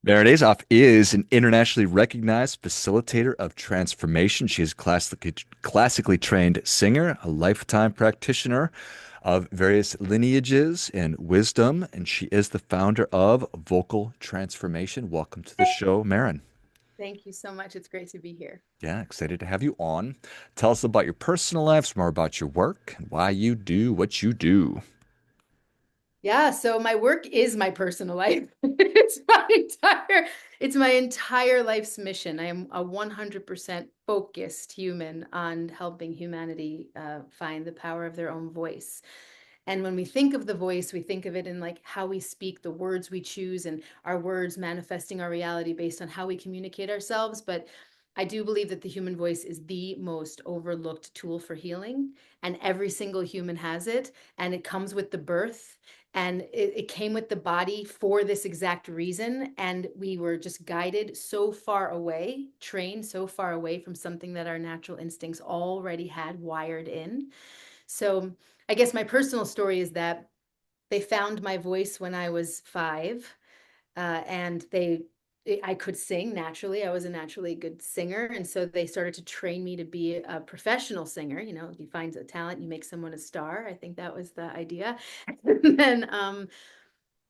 Maryn Azoff is an internationally recognized facilitator of transformation. She is a classically trained singer, a lifetime practitioner of various lineages and wisdom, and she is the founder of Vocal Transformation. Welcome to the show, Maryn. Thank you so much. It's great to be here. Yeah, excited to have you on. Tell us about your personal lives, more about your work, and why you do what you do. Yeah, so my work is my personal life. It's my entire life's mission. I am a 100% focused human on helping humanity find the power of their own voice. And when we think of the voice, we think of it in like how we speak, the words we choose, and our words manifesting our reality based on how we communicate ourselves. But I do believe that the human voice is the most overlooked tool for healing, and every single human has it, and it comes with the birth. And it came with the body for this exact reason. And we were just guided so far away, trained so far away from something that our natural instincts already had wired in. So I guess my personal story is that they found my voice when I was 5, and I could sing naturally. I was a naturally good singer, and so they started to train me to be a professional singer. You know, you find a talent, you make someone a star. I think that was the idea. And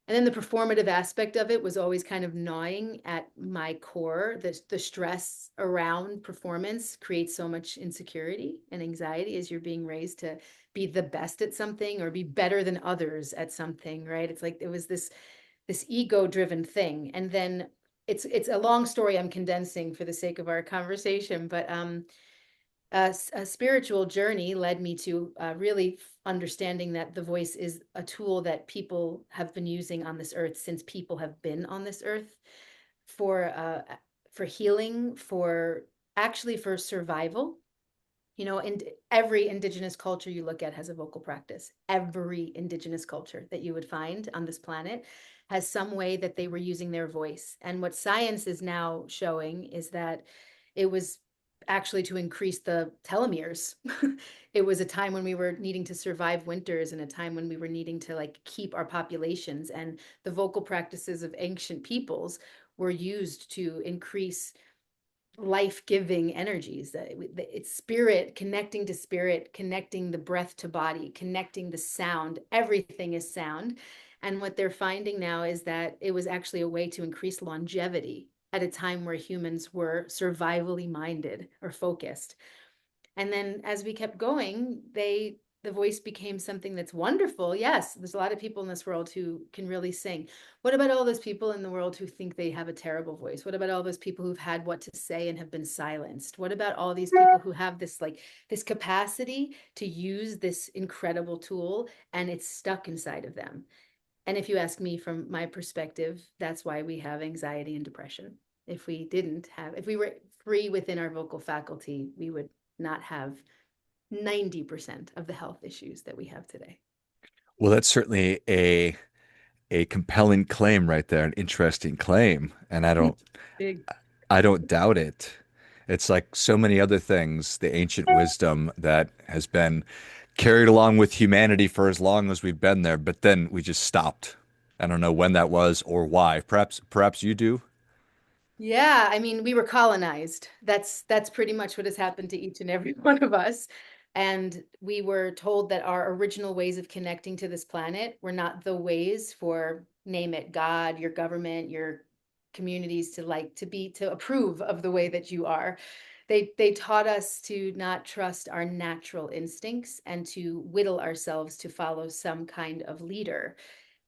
then the performative aspect of it was always kind of gnawing at my core. The stress around performance creates so much insecurity and anxiety as you're being raised to be the best at something or be better than others at something, right? It's like it was this ego driven thing. And then it's a long story I'm condensing for the sake of our conversation, but a spiritual journey led me to really understanding that the voice is a tool that people have been using on this earth since people have been on this earth for uh, for healing, for actually for survival. You know, and every indigenous culture you look at has a vocal practice. Every indigenous culture that you would find on this planet has some way that they were using their voice. And what science is now showing is that it was actually to increase the telomeres. It was a time when we were needing to survive winters and a time when we were needing to like keep our populations. And the vocal practices of ancient peoples were used to increase life-giving energies. It's spirit, connecting to spirit, connecting the breath to body, connecting the sound. Everything is sound. And what they're finding now is that it was actually a way to increase longevity at a time where humans were survivally minded or focused. And then as we kept going, the voice became something that's wonderful. Yes, there's a lot of people in this world who can really sing. What about all those people in the world who think they have a terrible voice? What about all those people who've had what to say and have been silenced? What about all these people who have this capacity to use this incredible tool and it's stuck inside of them? And if you ask me from my perspective, that's why we have anxiety and depression. If we were free within our vocal faculty, we would not have 90% of the health issues that we have today. Well, that's certainly a compelling claim right there, an interesting claim, and Big. I don't doubt it. It's like so many other things, the ancient wisdom that has been carried along with humanity for as long as we've been there, but then we just stopped. I don't know when that was or why. Perhaps you do. Yeah, I mean, we were colonized. That's pretty much what has happened to each and every one of us. And we were told that our original ways of connecting to this planet were not the ways for, name it, God, your government, your communities to approve of the way that you are. They taught us to not trust our natural instincts and to whittle ourselves to follow some kind of leader.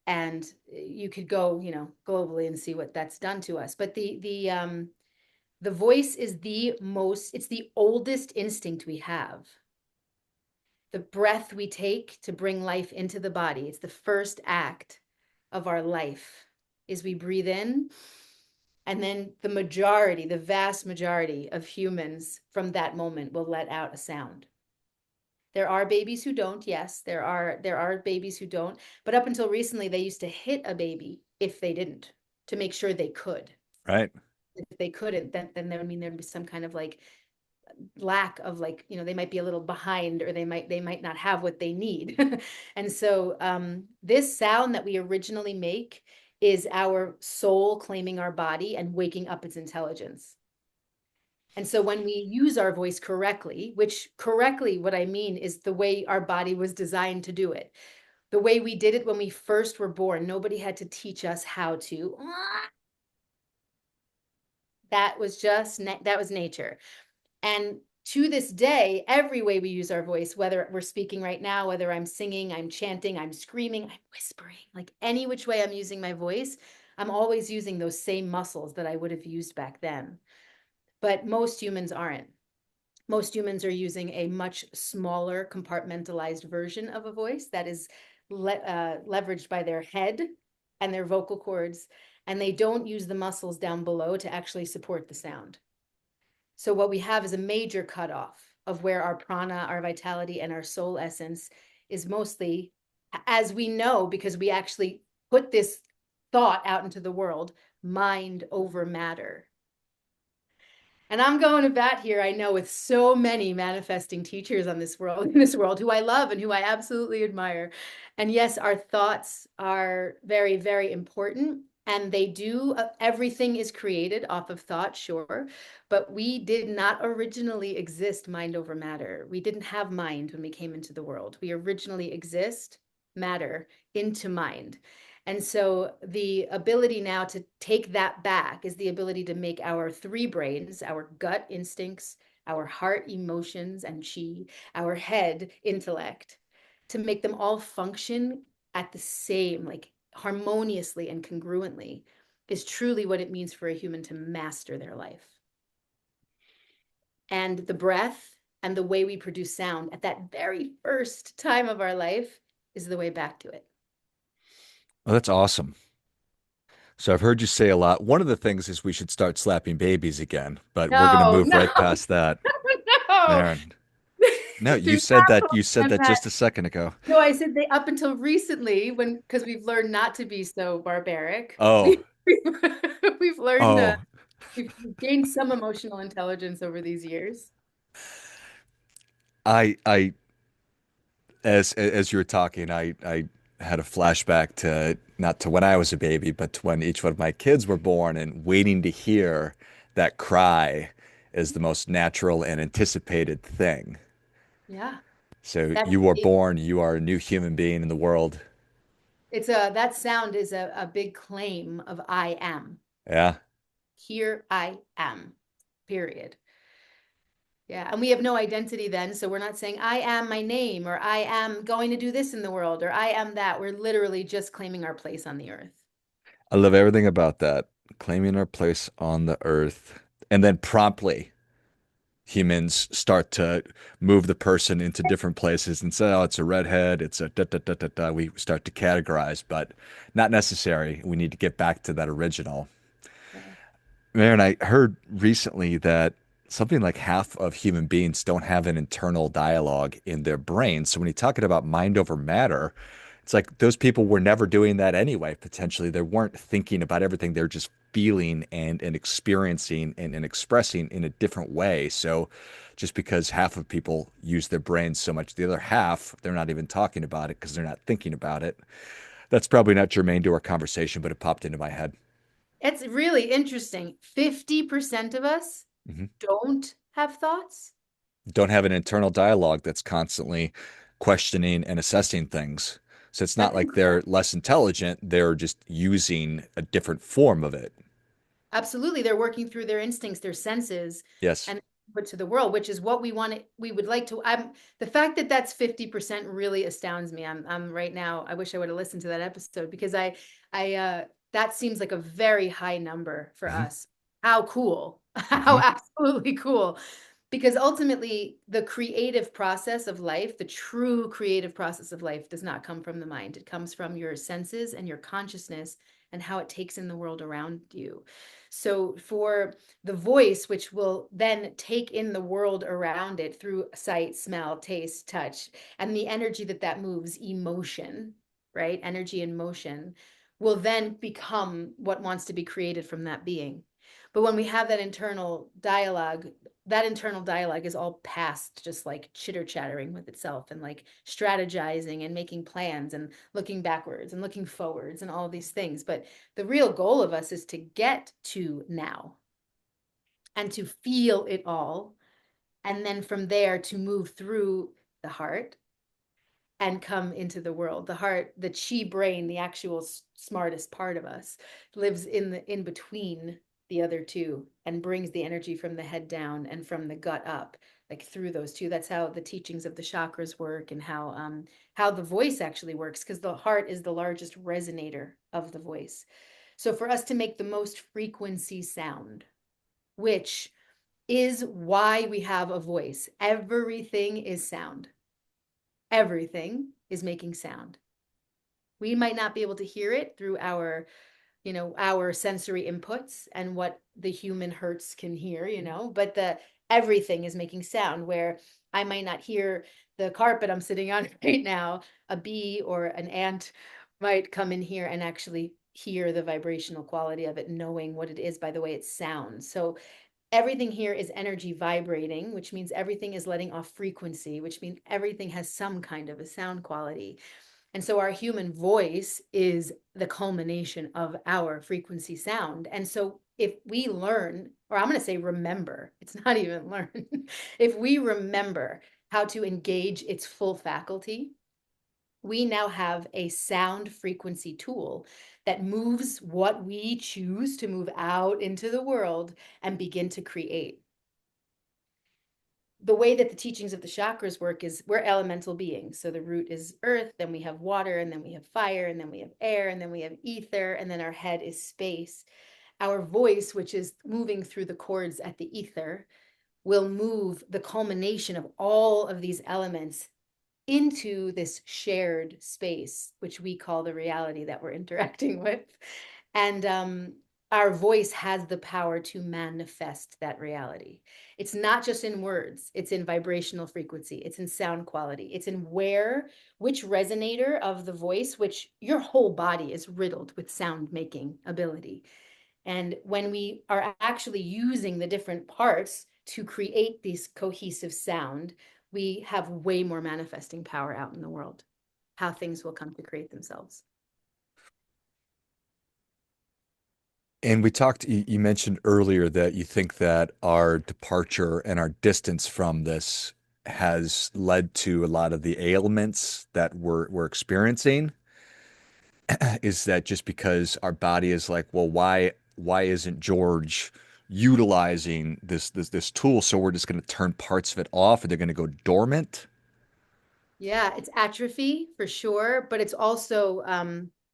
And you could go, you know, globally and see what that's done to us. But the voice is it's the oldest instinct we have. The breath we take to bring life into the body, it's the first act of our life, is we breathe in, and then the vast majority of humans from that moment will let out a sound. There are babies who don't, yes, there are babies who don't, but up until recently they used to hit a baby if they didn't, to make sure they could. Right. If they couldn't, then that would mean there'd be some kind of like lack of, like, you know, they might be a little behind, or they might not have what they need. And so this sound that we originally make is our soul claiming our body and waking up its intelligence. And so when we use our voice correctly, which correctly, what I mean is the way our body was designed to do it, the way we did it when we first were born, nobody had to teach us how to. That was just, that was nature. And to this day, every way we use our voice, whether we're speaking right now, whether I'm singing, I'm chanting, I'm screaming, I'm whispering, like any which way I'm using my voice, I'm always using those same muscles that I would have used back then. But most humans aren't. Most humans are using a much smaller compartmentalized version of a voice that is leveraged by their head and their vocal cords, and they don't use the muscles down below to actually support the sound. So what we have is a major cutoff of where our prana, our vitality, and our soul essence is mostly, as we know, because we actually put this thought out into the world, mind over matter. And I'm going to bat here, I know, with so many manifesting teachers on this world, in this world, who I love and who I absolutely admire. And yes, our thoughts are very, very important. And they do, everything is created off of thought, sure. But we did not originally exist mind over matter. We didn't have mind when we came into the world. We originally exist matter into mind. And so the ability now to take that back is the ability to make our three brains, our gut instincts, our heart emotions and chi, our head intellect, to make them all function at the same, like harmoniously and congruently, is truly what it means for a human to master their life. And the breath and the way we produce sound at that very first time of our life is the way back to it. Oh, that's awesome. So I've heard you say a lot. One of the things is we should start slapping babies again, but we're going to No, move no, right past that. no. Maryn. No, Do not you said program that that. just a second ago. No, I said they up until recently, when because we've learned not to be so barbaric. Oh, We've learned oh, we've gained some emotional intelligence over these years. I as you were talking, I had a flashback to not to when I was a baby, but to when each one of my kids were born and waiting to hear that cry is the most natural and anticipated thing. Yeah, So that's you were it. born, you are a new human being in the world. It's a that sound is a big claim of I am. Yeah. Here I am. Period. Yeah, and we have no identity then, so we're not saying I am my name or I am going to do this in the world or I am that. We're literally just claiming our place on the earth. I love everything about that. Claiming our place on the earth. And then promptly humans start to move the person into different places and say, oh, it's a redhead, it's a da da da da da. We start to categorize, but not necessary. We need to get back to that original. Yeah. Marin, I heard recently that something like half of human beings don't have an internal dialogue in their brain. So when you're talking about mind over matter, it's like those people were never doing that anyway, potentially. They weren't thinking about everything. They're just feeling and experiencing and expressing in a different way. So just because half of people use their brains so much, the other half, they're not even talking about it because they're not thinking about it. That's probably not germane to our conversation, but it popped into my head. It's really interesting. 50% of us Mhm. don't have thoughts. Don't have an internal dialogue that's constantly questioning and assessing things. So it's not That's like they're less intelligent, they're just using a different form of it. absolutely. They're working through their instincts, their senses, Yes. and put to the world, which is what we want to, we would like to. I'm the fact that that's 50% really astounds me. I'm right now, I wish I would have listened to that episode because that seems like a very high number for Hmm. us. How cool. How Hmm. absolutely cool. Because ultimately, the creative process of life, the true creative process of life, does not come from the mind. It comes from your senses and your consciousness and how it takes in the world around you. So, for the voice, which will then take in the world around it through sight, smell, taste, touch, and the energy that that moves, emotion, right? Energy and motion will then become what wants to be created from that being. But when we have that internal dialogue, that internal dialogue is all past just like chitter chattering with itself and like strategizing and making plans and looking backwards and looking forwards and all these things. But the real goal of us is to get to now and to feel it all. And then from there to move through the heart and come into the world. The heart, the chi brain, the actual smartest part of us, lives in between the other two and brings the energy from the head down and from the gut up, like through those two. That's how the teachings of the chakras work, and how the voice actually works, because the heart is the largest resonator of the voice. So for us to make the most frequency sound, which is why we have a voice, everything is sound. Everything is making sound. We might not be able to hear it through our sensory inputs and what the human hertz can hear, but the everything is making sound. Where I might not hear the carpet I'm sitting on right now, a bee or an ant might come in here and actually hear the vibrational quality of it, knowing what it is by the way it sounds. So everything here is energy vibrating, which means everything is letting off frequency, which means everything has some kind of a sound quality. And so our human voice is the culmination of our frequency sound. And so if we learn, or I'm going to say remember, it's not even learn, if we remember how to engage its full faculty, we now have a sound frequency tool that moves what we choose to move out into the world and begin to create. The way that the teachings of the chakras work is we're elemental beings. So the root is earth, then we have water, and then we have fire, and then we have air, and then we have ether, and then our head is space. Our voice, which is moving through the chords at the ether, will move the culmination of all of these elements into this shared space, which we call the reality that we're interacting with. And our voice has the power to manifest that reality. It's not just in words, it's in vibrational frequency, it's in sound quality, it's in which resonator of the voice, which your whole body is riddled with sound making ability. And when we are actually using the different parts to create this cohesive sound, we have way more manifesting power out in the world, how things will come to create themselves. And we talked, you mentioned earlier that you think that our departure and our distance from this has led to a lot of the ailments that we're experiencing. Is that just because our body is like, well, why isn't George utilizing this tool? So we're just going to turn parts of it off, or they're going to go dormant. Yeah, it's atrophy for sure, but it's also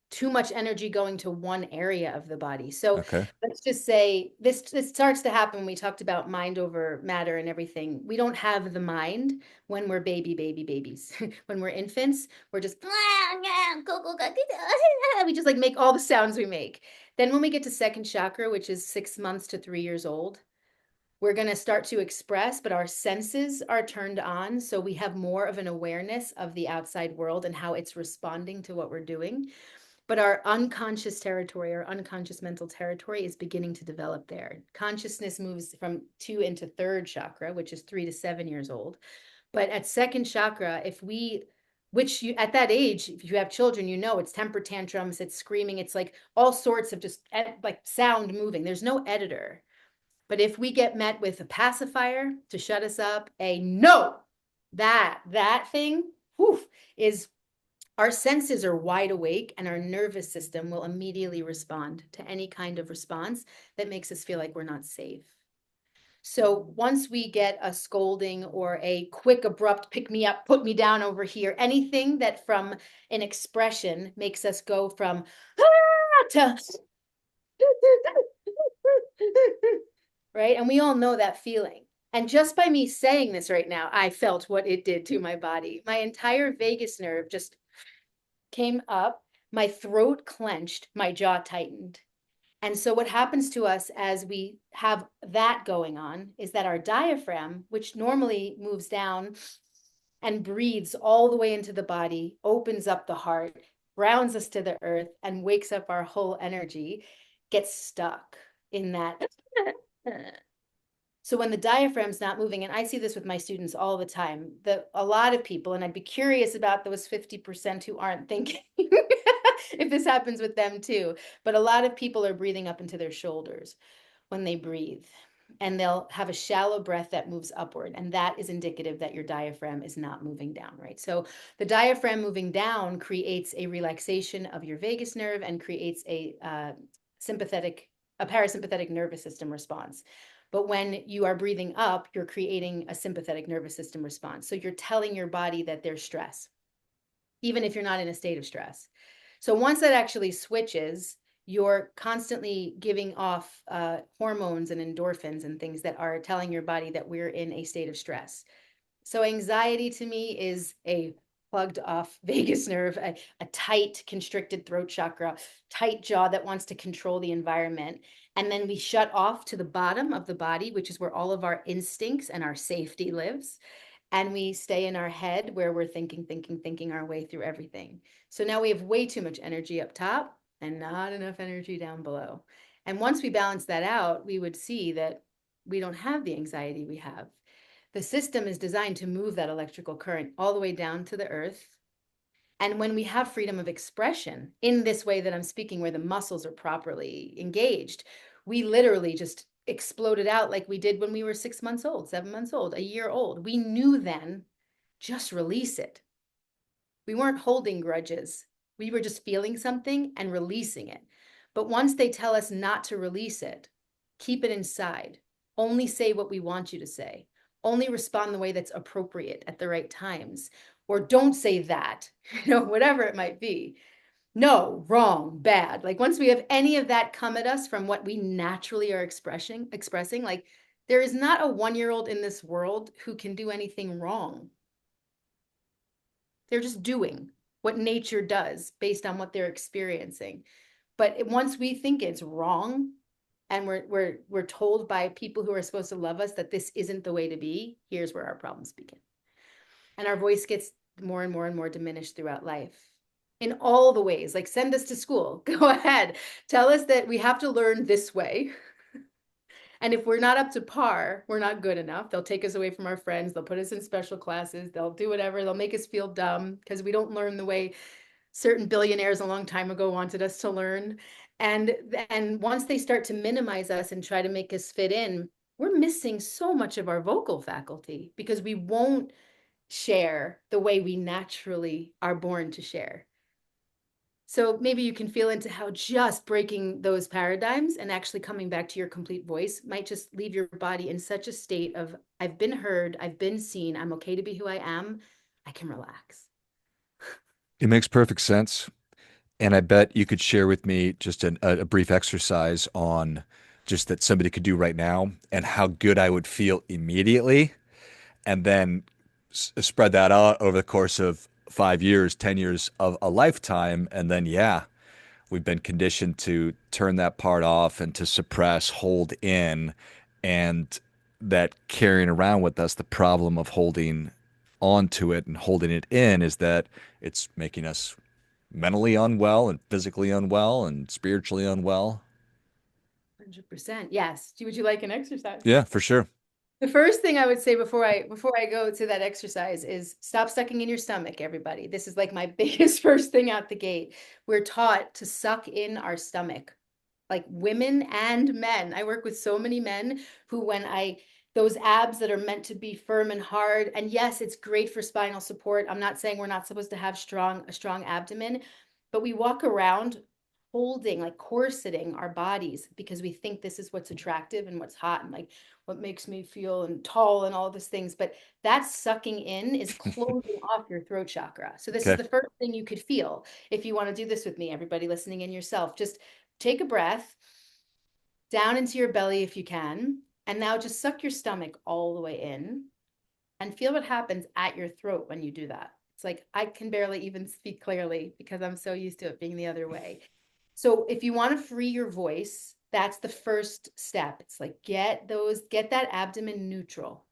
too much energy going to one area of the body. So Okay. let's just say this starts to happen when we talked about mind over matter and everything. We don't have the mind when we're babies. When we're infants, we're just we just like make all the sounds we make. Then when we get to second chakra, which is 6 months to 3 years old, we're going to start to express, but our senses are turned on. So we have more of an awareness of the outside world and how it's responding to what we're doing. But our unconscious territory, our unconscious mental territory is beginning to develop there. Consciousness moves from two into third chakra, which is 3 to 7 years old. But at second chakra, at that age, if you have children, it's temper tantrums, it's screaming, it's like all sorts of just like sound moving. There's no editor. But if we get met with a pacifier to shut us up, a no, that thing, whew, is our senses are wide awake and our nervous system will immediately respond to any kind of response that makes us feel like we're not safe. So once we get a scolding or a quick, abrupt pick me up, put me down over here, anything that from an expression makes us go from to right? And we all know that feeling. And just by me saying this right now, I felt what it did to my body. My entire vagus nerve just came up, my throat clenched, my jaw tightened. And so, what happens to us as we have that going on is that our diaphragm, which normally moves down and breathes all the way into the body, opens up the heart, grounds us to the earth, and wakes up our whole energy, gets stuck in that So when the diaphragm's not moving, and I see this with my students all the time, a lot of people, and I'd be curious about those 50% who aren't thinking if this happens with them too, but a lot of people are breathing up into their shoulders when they breathe. And they'll have a shallow breath that moves upward. And that is indicative that your diaphragm is not moving down, right? So the diaphragm moving down creates a relaxation of your vagus nerve and creates a parasympathetic nervous system response. But when you are breathing up, you're creating a sympathetic nervous system response. So you're telling your body that there's stress, even if you're not in a state of stress. So once that actually switches, you're constantly giving off hormones and endorphins and things that are telling your body that we're in a state of stress. So anxiety to me is a plugged off vagus nerve, a tight constricted throat chakra, tight jaw that wants to control the environment. And then we shut off to the bottom of the body, which is where all of our instincts and our safety lives. And we stay in our head where we're thinking our way through everything. So now we have way too much energy up top and not enough energy down below. And once we balance that out, we would see that we don't have the anxiety we have. The system is designed to move that electrical current all the way down to the earth. And when we have freedom of expression in this way that I'm speaking, where the muscles are properly engaged, we literally just exploded out like we did when we were 6 months old, 7 months old, a year old. We knew then, just release it. We weren't holding grudges. We were just feeling something and releasing it. But once they tell us not to release it, keep it inside. Only say what we want you to say. Only respond the way that's appropriate at the right times. Or don't say that, whatever it might be. No, wrong, bad. Like once we have any of that come at us from what we naturally are expressing, like there is not a 1-year-old in this world who can do anything wrong. They're just doing what nature does based on what they're experiencing. But once we think it's wrong, and we're told by people who are supposed to love us that this isn't the way to be, here's where our problems begin. And our voice gets more and more and more diminished throughout life in all the ways. Like send us to school. Go ahead. Tell us that we have to learn this way. And if we're not up to par, we're not good enough. They'll take us away from our friends. They'll put us in special classes. They'll do whatever. They'll make us feel dumb because we don't learn the way certain billionaires a long time ago wanted us to learn. And once they start to minimize us and try to make us fit in, we're missing so much of our vocal faculty because we won't share the way we naturally are born to share. So maybe you can feel into how just breaking those paradigms and actually coming back to your complete voice might just leave your body in such a state of, I've been heard, I've been seen, I'm okay to be who I am, I can relax. It makes perfect sense. And I bet you could share with me just a brief exercise on just that somebody could do right now and how good I would feel immediately. And then spread that out over the course of 5 years, 10 years of a lifetime. And then, yeah, we've been conditioned to turn that part off and to suppress, hold in, and that carrying around with us the problem of holding on to it and holding it in is that it's making us mentally unwell and physically unwell and spiritually unwell. 100%. Yes. Would you like an exercise? Yeah, for sure. The first thing I would say before I go to that exercise is stop sucking in your stomach, everybody. This is like my biggest first thing out the gate. We're taught to suck in our stomach, like women and men. I work with so many men who those abs that are meant to be firm and hard, and yes, it's great for spinal support. I'm not saying we're not supposed to have a strong abdomen, but we walk around holding, like corseting our bodies because we think this is what's attractive and what's hot and like what makes me feel and tall and all those things. But that sucking in is closing off your throat chakra. So this is Okay. the first thing you could feel if you want to do this with me, everybody listening in yourself. Just take a breath down into your belly if you can. And now just suck your stomach all the way in and feel what happens at your throat when you do that. It's like I can barely even speak clearly because I'm so used to it being the other way. So if you want to free your voice, that's the first step. It's like get that abdomen neutral.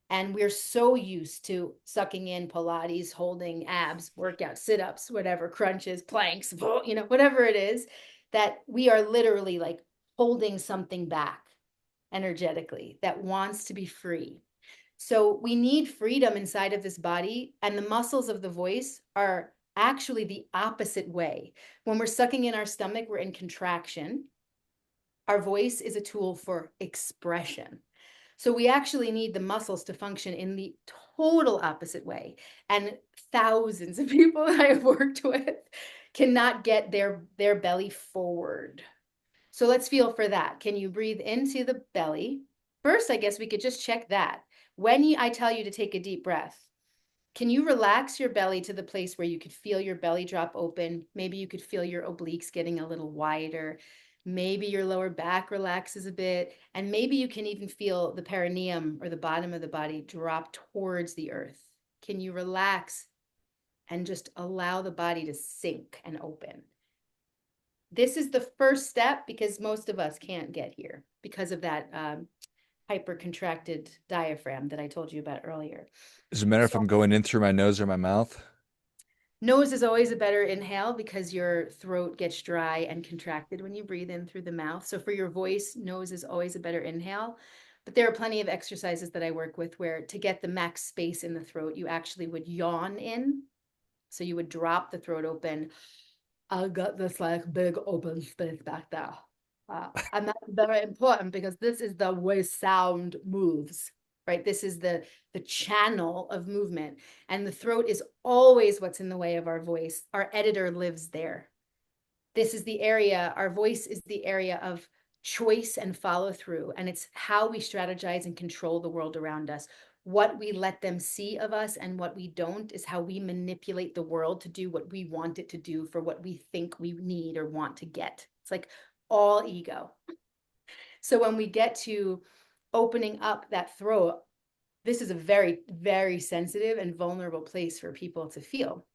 And we're so used to sucking in Pilates, holding abs, workout, sit-ups, whatever, crunches, planks, whatever it is, that we are literally like holding something back. energetically, that wants to be free. So we need freedom inside of this body, and the muscles of the voice are actually the opposite way. When we're sucking in our stomach, we're in contraction. Our voice is a tool for expression. So we actually need the muscles to function in the total opposite way. And thousands of people that I have worked with cannot get their belly forward. So let's feel for that. Can you breathe into the belly? First, I guess we could just check that. When I tell you to take a deep breath, can you relax your belly to the place where you could feel your belly drop open? Maybe you could feel your obliques getting a little wider. Maybe your lower back relaxes a bit. And maybe you can even feel the perineum or the bottom of the body drop towards the earth. Can you relax and just allow the body to sink and open? This is the first step because most of us can't get here because of that hypercontracted diaphragm that I told you about earlier. Does it matter if So I'm going in through my nose or my mouth? nose is always a better inhale because your throat gets dry and contracted when you breathe in through the mouth. So for your voice, nose is always a better inhale. But there are plenty of exercises that I work with where to get the max space in the throat, you actually would yawn in. So you would drop the throat open. I got this like big open space back there. And that's very important because this is the way sound moves, right? This is the channel of movement. And the throat is always what's in the way of our voice. Our editor lives there. This is the area, our voice is the area of choice and follow through. And it's how we strategize and control the world around us. What we let them see of us and what we don't is how we manipulate the world to do what we want it to do for what we think we need or want to get. It's like all ego. So when we get to opening up that throat, this is a very, very sensitive and vulnerable place for people to feel,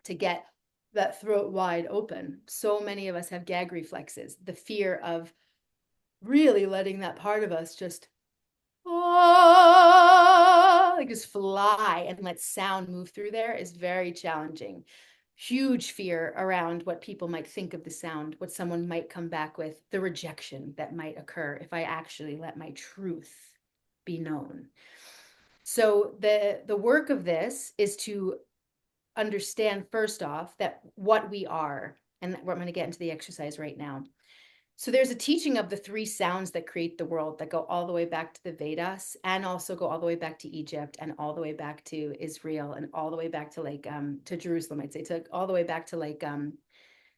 to get that throat wide open. So many of us have gag reflexes. The fear of really letting that part of us just like just fly and let sound move through there is very challenging. Huge fear around what people might think of the sound, what someone might come back with, the rejection that might occur if I actually let my truth be known. So the work of this is to understand first off that what we are, and I'm going to get into the exercise right now. So there's a teaching of the three sounds that create the world that go all the way back to the Vedas and also go all the way back to Egypt and all the way back to Israel and all the way back to like to Jerusalem, I'd say, to all the way back to like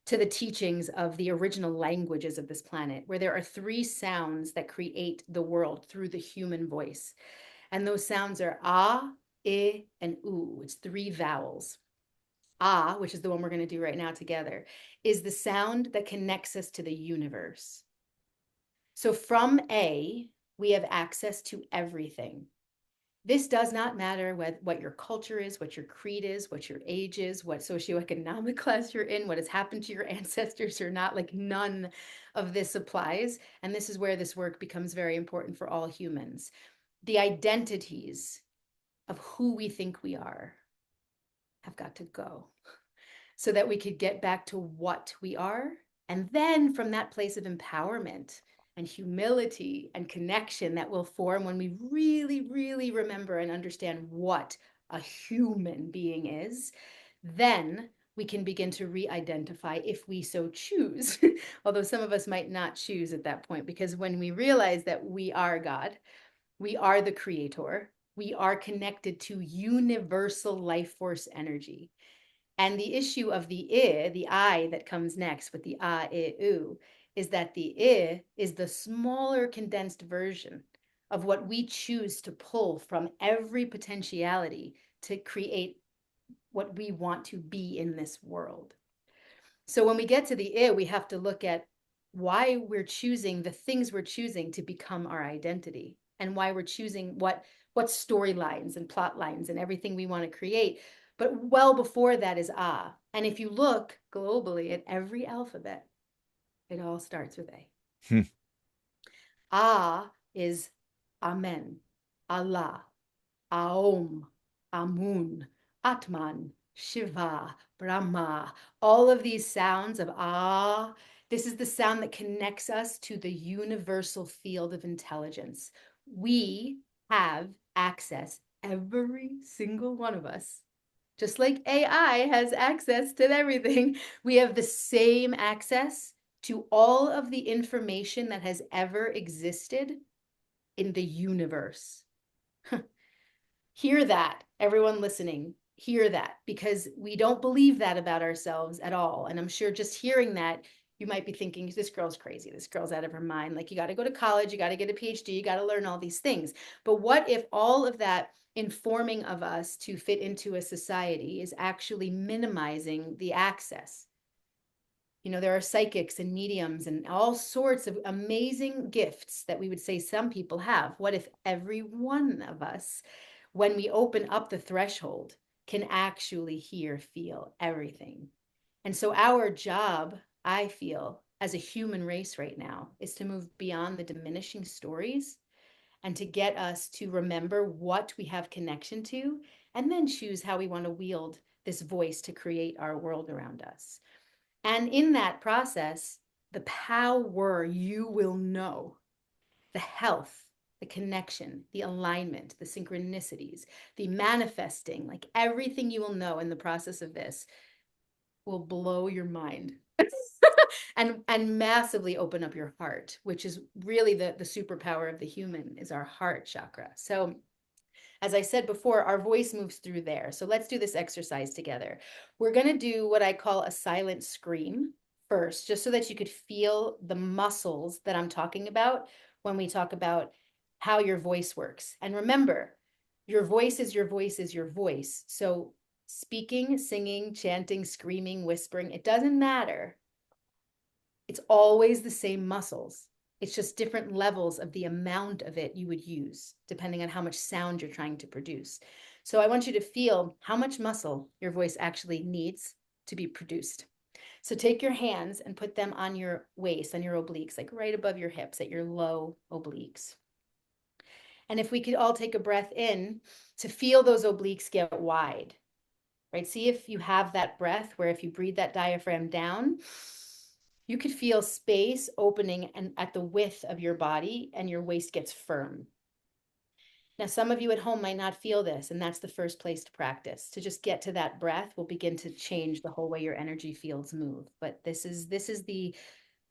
to the teachings of the original languages of this planet, where there are three sounds that create the world through the human voice. And those sounds are ah, I, and u. It's three vowels. Ah, which is the one we're going to do right now together, is the sound that connects us to the universe. So from A, we have access to everything. This does not matter what your culture is, what your creed is, what your age is, what socioeconomic class you're in, what has happened to your ancestors or not. Like none of this applies. And this is where this work becomes very important for all humans. The identities of who we think we are have got to go so that we could get back to what we are. And then from that place of empowerment and humility and connection that will form when we really, really remember and understand what a human being is, then we can begin to re-identify if we so choose. Although some of us might not choose at that point, because when we realize that we are God, we are the creator, we are connected to universal life force energy. And the issue of the I that comes next with the ah, I, u, is that the I is the smaller condensed version of what we choose to pull from every potentiality to create what we want to be in this world. So when we get to the I, we have to look at why we're choosing the things we're choosing to become our identity and why we're choosing what storylines and plot lines and everything we want to create. But well before that is ah. And if you look globally at every alphabet, it all starts with A. Hmm. Ah is Amen, Allah, Aum, Amun, Atman, Shiva, Brahma. All of these sounds of ah This is the sound that connects us to the universal field of intelligence. We have access, every single one of us, just like AI has access to everything. We have the same access to all of the information that has ever existed in the universe. Hear that, everyone listening. Hear that, because we don't believe that about ourselves at all. And I'm sure just hearing that, you might be thinking, this girl's crazy. This girl's out of her mind. Like, you got to go to college, you got to get a PhD, you got to learn all these things. But what if all of that informing of us to fit into a society is actually minimizing the access? You know, there are psychics and mediums and all sorts of amazing gifts that we would say some people have. What if every one of us, when we open up the threshold, can actually hear, feel everything? And so our job, I feel, as a human race right now, is to move beyond the diminishing stories and to get us to remember what we have connection to, and then choose how we want to wield this voice to create our world around us. And in that process, the power you will know, the health, the connection, the alignment, the synchronicities, the manifesting, like everything you will know in the process of this will blow your mind and massively open up your heart, which is really the superpower of the human, is our heart chakra. So as I said before, our voice moves through there. So let's do this exercise together. We're going to do what I call a silent scream first, just so that you could feel the muscles that I'm talking about when we talk about how your voice works. And remember, your voice is your voice is your voice. So speaking, singing, chanting, screaming, whispering, it doesn't matter. It's always the same muscles. It's just different levels of the amount of it you would use, depending on how much sound you're trying to produce. So I want you to feel how much muscle your voice actually needs to be produced. So take your hands and put them on your waist, on your obliques, like right above your hips at your low obliques. And if we could all take a breath in to feel those obliques get wide, right? See if you have that breath where if you breathe that diaphragm down, you could feel space opening and at the width of your body, and your waist gets firm. Now, some of you at home might not feel this, and that's the first place to practice. To just get to that breath will begin to change the whole way your energy fields move. But this is the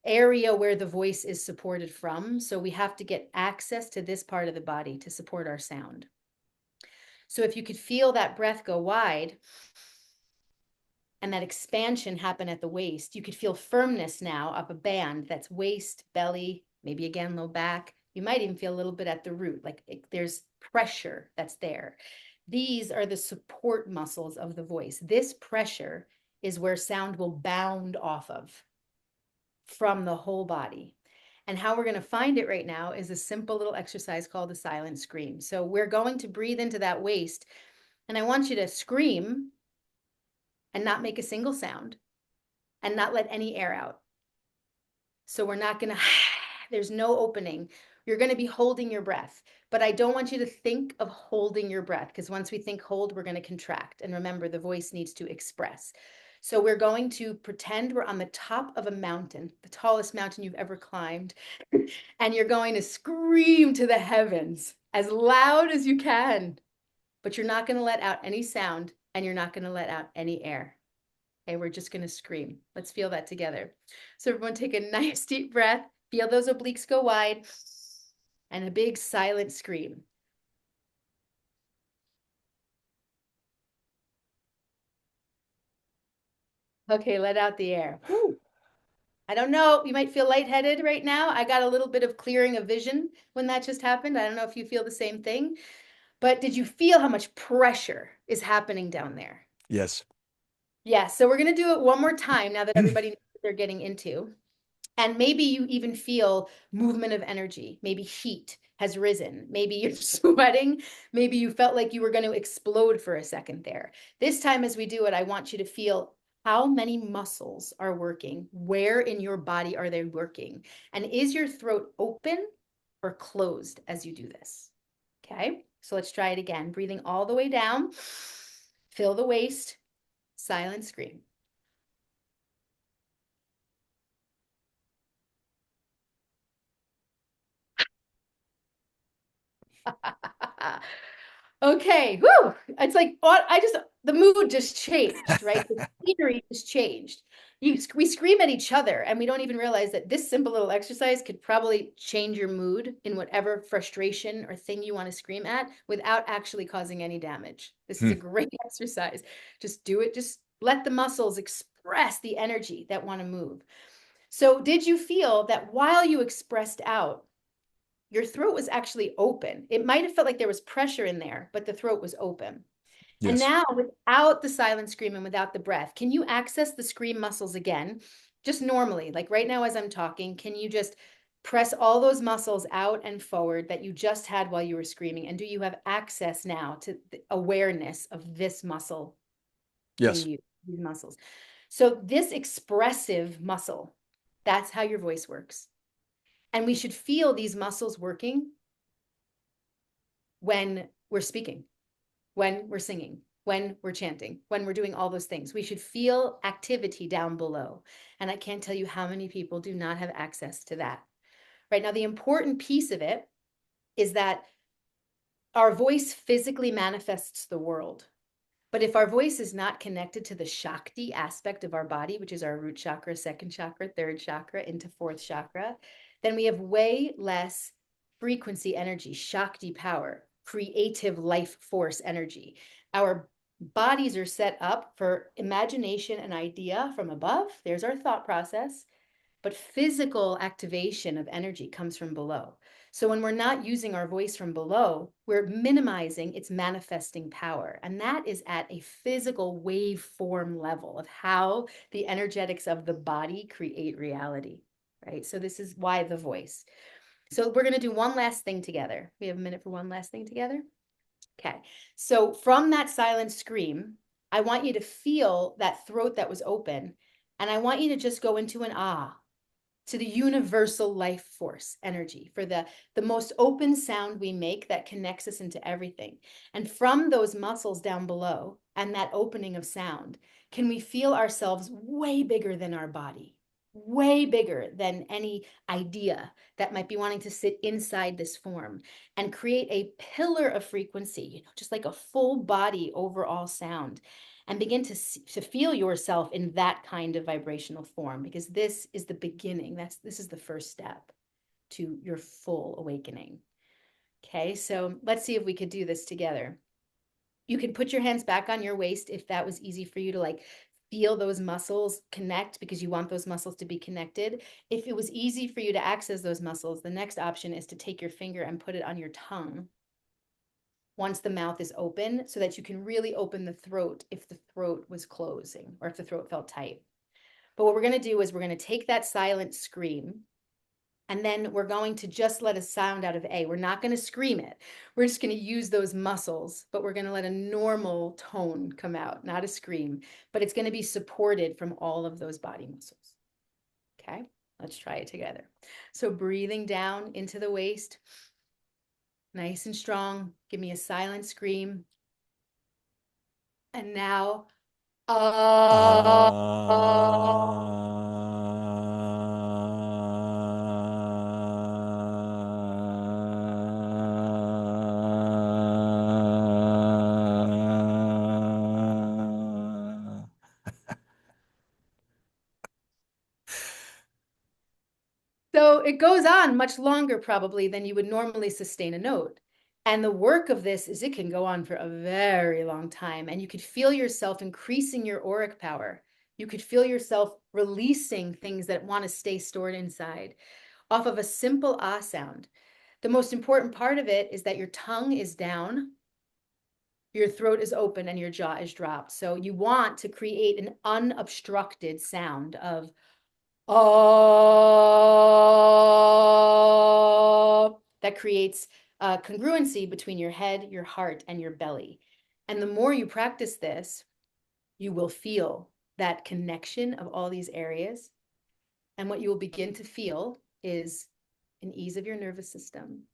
area where the voice is supported from. So we have to get access to this part of the body to support our sound. So if you could feel that breath go wide and that expansion happen at the waist, you could feel firmness now of a band that's waist, belly, maybe again low back. You might even feel a little bit at the root, like there's pressure that's there. These are the support muscles of the voice. This pressure is where sound will bound off of from the whole body. And how we're going to find it right now is a simple little exercise called the silent scream. So we're going to breathe into that waist, and I want you to scream and not make a single sound and not let any air out. So we're not going to, there's no opening. You're going to be holding your breath, but I don't want you to think of holding your breath, because once we think hold, we're going to contract. And remember, the voice needs to express. So we're going to pretend we're on the top of a mountain, the tallest mountain you've ever climbed, and you're going to scream to the heavens as loud as you can, but you're not going to let out any sound, and you're not going to let out any air. Okay, we're just going to scream. Let's feel that together. So everyone take a nice deep breath, feel those obliques go wide, and a big silent scream. Okay, let out the air. Whew. I don't know, you might feel lightheaded right now. I got a little bit of clearing of vision when that just happened. I don't know if you feel the same thing, but did you feel how much pressure is happening down there? Yes. Yeah, so we're going to do it one more time now that everybody knows what they're getting into. And maybe you even feel movement of energy. Maybe heat has risen. Maybe you're sweating. Maybe you felt like you were going to explode for a second there. This time, as we do it, I want you to feel how many muscles are working. Where in your body are they working? And is your throat open or closed as you do this? Okay, so let's try it again. Breathing all the way down. Fill the waist. Silent scream. Okay, whoo! It's like what I just the mood just changed, right? The scenery just changed. We scream at each other, and we don't even realize that this simple little exercise could probably change your mood in whatever frustration or thing you want to scream at without actually causing any damage. This is a Hmm. great exercise. Just do it. Just let the muscles express the energy that want to move. So, did you feel that while you expressed out, your throat was actually open? It might have felt like there was pressure in there, but the throat was open. And Yes. now, without the silent scream and without the breath, can you access the scream muscles again? Just normally, like right now as I'm talking, can you just press all those muscles out and forward that you just had while you were screaming? And do you have access now to the awareness of this muscle being Yes. used, these muscles? So, this expressive muscle, that's how your voice works. And we should feel these muscles working when we're speaking, when we're singing, when we're chanting, when we're doing all those things. We should feel activity down below. And I can't tell you how many people do not have access to that. Right now, the important piece of it is that our voice physically manifests the world. But if our voice is not connected to the Shakti aspect of our body, which is our root chakra, second chakra, third chakra, into fourth chakra, then we have way less frequency energy, Shakti power, creative life force energy. Our bodies are set up for imagination and idea from above. There's our thought process. But physical activation of energy comes from below. So when we're not using our voice from below, we're minimizing its manifesting power. And that is at a physical waveform level of how the energetics of the body create reality, right? So this is why the voice. So we're going to do one last thing together. We have a minute for one last thing together. Okay. So from that silent scream, I want you to feel that throat that was open. And I want you to just go into an ah, to the universal life force energy, for the most open sound we make that connects us into everything. And from those muscles down below and that opening of sound, can we feel ourselves way bigger than our body, way bigger than any idea that might be wanting to sit inside this form, and create a pillar of frequency, just like a full body overall sound, and begin to feel yourself in that kind of vibrational form, because this is the beginning. This is the first step to your full awakening. Okay, so let's see if we could do this together. You can put your hands back on your waist if that was easy for you to like feel those muscles connect, because you want those muscles to be connected. If it was easy for you to access those muscles, the next option is to take your finger and put it on your tongue once the mouth is open, so that you can really open the throat if the throat was closing or if the throat felt tight. But what we're going to do is we're going to take that silent scream, and then we're going to just let a sound out of A. We're not going to scream it. We're just going to use those muscles, but we're going to let a normal tone come out, not a scream, but it's going to be supported from all of those body muscles. Okay, let's try it together. So breathing down into the waist, nice and strong. Give me a silent scream. And now, uh, So it goes on much longer probably than you would normally sustain a note. And the work of this is it can go on for a very long time. And you could feel yourself increasing your auric power. You could feel yourself releasing things that want to stay stored inside off of a simple ah sound. The most important part of it is that your tongue is down, your throat is open, and your jaw is dropped. So you want to create an unobstructed sound of that creates congruency between your head, your heart, and your belly. And the more you practice this, you will feel that connection of all these areas. And what you will begin to feel is an ease of your nervous system,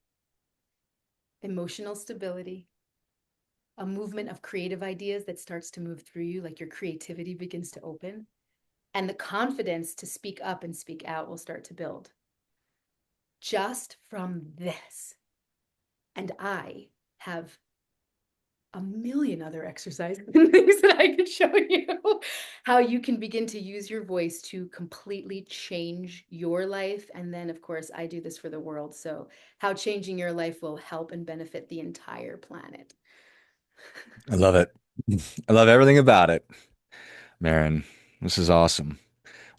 emotional stability, a movement of creative ideas that starts to move through you, like your creativity begins to open, and the confidence to speak up and speak out will start to build just from this. And I have a million other exercises and things that I could show you how you can begin to use your voice to completely change your life. And then, of course, I do this for the world. So, how changing your life will help and benefit the entire planet. I love it. I love everything about it. Maryn, this is awesome.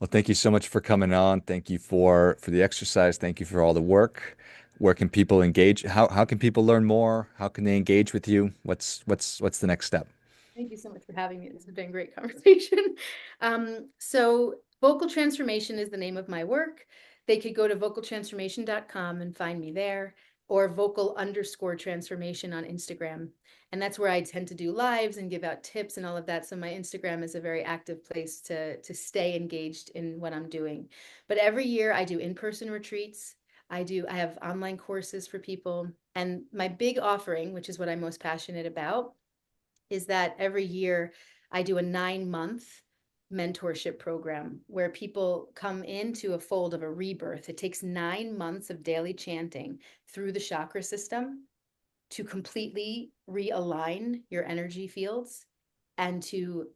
Well, thank you so much for coming on. Thank you for the exercise. Thank you for all the work. Where can people engage? How can people learn more? How can they engage with you? What's the next step? Thank you so much for having me. This has been a great conversation. So, Vocal Transformation is the name of my work. They could go to vocaltransformation.com and find me there, or vocal_transformation on Instagram. And that's where I tend to do lives and give out tips and all of that. So my Instagram is a very active place to stay engaged in what I'm doing. But every year I do in-person retreats. I have online courses for people. And my big offering, which is what I'm most passionate about, is that every year I do a 9 month mentorship program where people come into a fold of a rebirth. It takes 9 months of daily chanting through the chakra system to completely realign your energy fields and to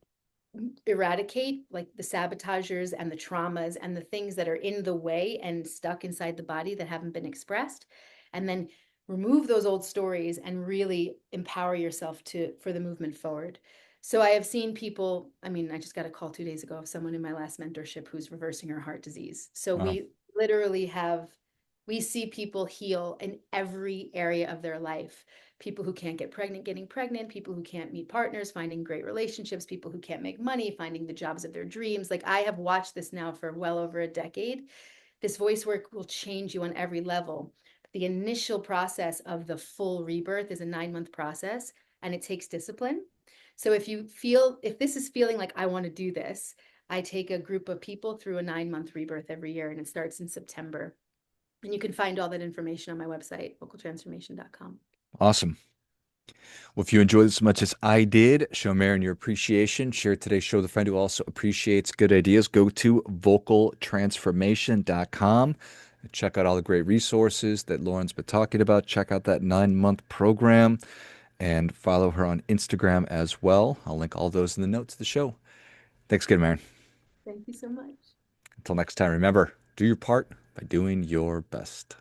eradicate like the sabotagers and the traumas and the things that are in the way and stuck inside the body that haven't been expressed, and then remove those old stories and really empower yourself to for the movement forward. So I have seen people, I mean, I just got a call 2 days ago of someone in my last mentorship who's reversing her heart disease. So Wow. we literally have, we see people heal in every area of their life. People who can't get pregnant getting pregnant, people who can't meet partners finding great relationships, people who can't make money finding the jobs of their dreams. Like, I have watched this now for well over a decade. This voice work will change you on every level. The initial process of the full rebirth is a 9 month process, and it takes discipline. So if this is feeling like I want to do this, I take a group of people through a 9 month rebirth every year, and it starts in September. And you can find all that information on my website, vocaltransformation.com. Awesome. Well, if you enjoyed this as much as I did, show Maryn your appreciation. Share today's show with a friend who also appreciates good ideas. Go to vocaltransformation.com. Check out all the great resources that Lauren's been talking about. Check out that 9 month program and follow her on Instagram as well. I'll link all those in the notes of the show. Thanks again, Maryn. Thank you so much. Until next time, remember, do your part by doing your best.